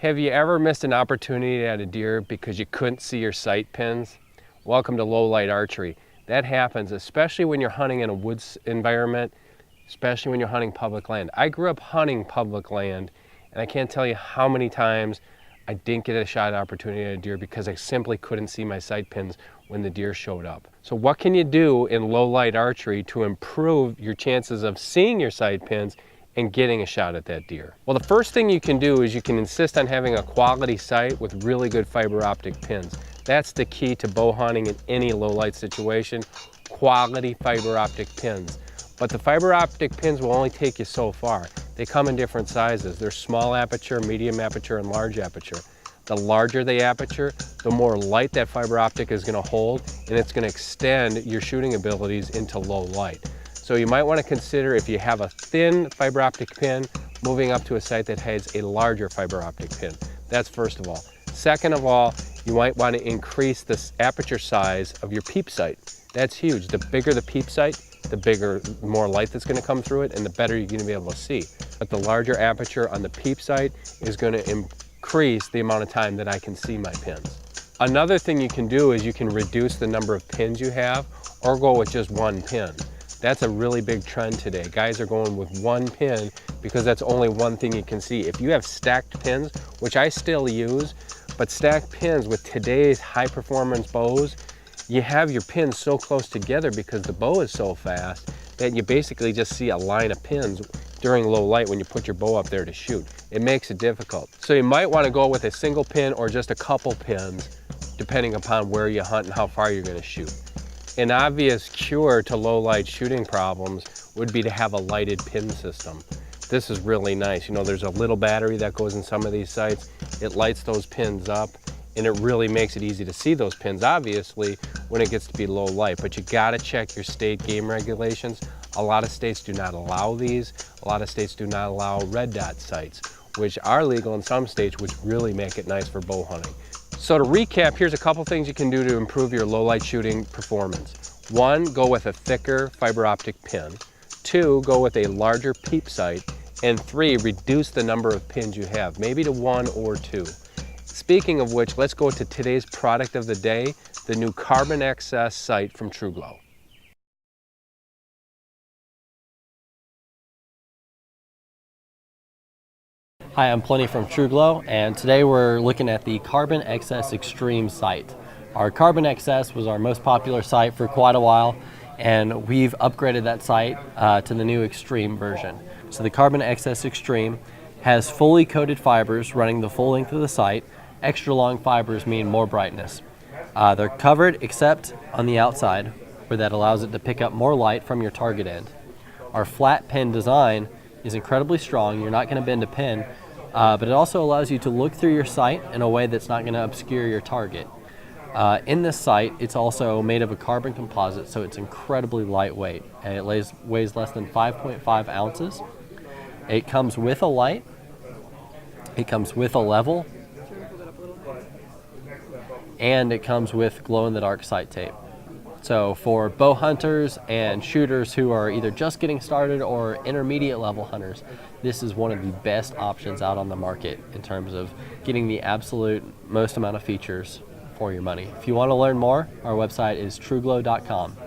Have you ever missed an opportunity at a deer because you couldn't see your sight pins? Welcome to low light archery. That happens especially when you're hunting in a woods environment, especially when you're hunting public land. I grew up hunting public land, and I can't tell you how many times I didn't get a shot opportunity at a deer because I simply couldn't see my sight pins when the deer showed up. So what can you do in low light archery to improve your chances of seeing your sight pins and getting a shot at that deer? Well, the first thing you can do is you can insist on having a quality sight with really good fiber optic pins. That's the key to bow hunting in any low light situation, quality fiber optic pins. But the fiber optic pins will only take you so far. They come in different sizes. There's small aperture, medium aperture, and large aperture. The larger the aperture, the more light that fiber optic is going to hold, and it's going to extend your shooting abilities into low light. So you might want to consider, if you have a thin fiber optic pin, moving up to a sight that has a larger fiber optic pin. That's first of all. Second of all, you might want to increase the aperture size of your peep sight. That's huge. The bigger the peep sight, the more light that's going to come through it, and the better you're going to be able to see. But the larger aperture on the peep sight is going to increase the amount of time that I can see my pins. Another thing you can do is you can reduce the number of pins you have, or go with just one pin. That's a really big trend today. Guys are going with one pin because that's only one thing you can see. If you have stacked pins, which I still use, but stacked pins with today's high performance bows, you have your pins so close together because the bow is so fast that you basically just see a line of pins during low light when you put your bow up there to shoot. It makes it difficult. So you might want to go with a single pin or just a couple pins, depending upon where you hunt and how far you're going to shoot. An obvious cure to low light shooting problems would be to have a lighted pin system. This is really nice. You know, there's a little battery that goes in some of these sights. It lights those pins up, and it really makes it easy to see those pins, obviously, when it gets to be low light. But you gotta check your state game regulations. A lot of states do not allow these. A lot of states do not allow red dot sights, which are legal in some states, which really make it nice for bow hunting. So to recap, here's a couple things you can do to improve your low light shooting performance. 1, go with a thicker fiber optic pin. 2, go with a larger peep sight. And 3, reduce the number of pins you have, maybe to 1 or 2. Speaking of which, let's go to today's product of the day, the new Carbon XS sight from TruGlo. Hi, I'm Plenty from TruGlo, and today we're looking at the Carbon XS Extreme sight. Our Carbon XS was our most popular sight for quite a while, and we've upgraded that sight to the new Extreme version. So the Carbon XS Extreme has fully coated fibers running the full length of the sight. Extra long fibers mean more brightness. They're covered except on the outside, where that allows it to pick up more light from your target end. Our flat pin design is incredibly strong. You're not going to bend a pin, but it also allows you to look through your sight in a way that's not going to obscure your target. In this sight, it's also made of a carbon composite, so it's incredibly lightweight, and it weighs less than 5.5 ounces. It comes with a light, it comes with a level, and it comes with glow-in-the-dark sight tape. So for bow hunters and shooters who are either just getting started or intermediate level hunters, this is one of the best options out on the market in terms of getting the absolute most amount of features for your money. If you want to learn more, our website is truglo.com.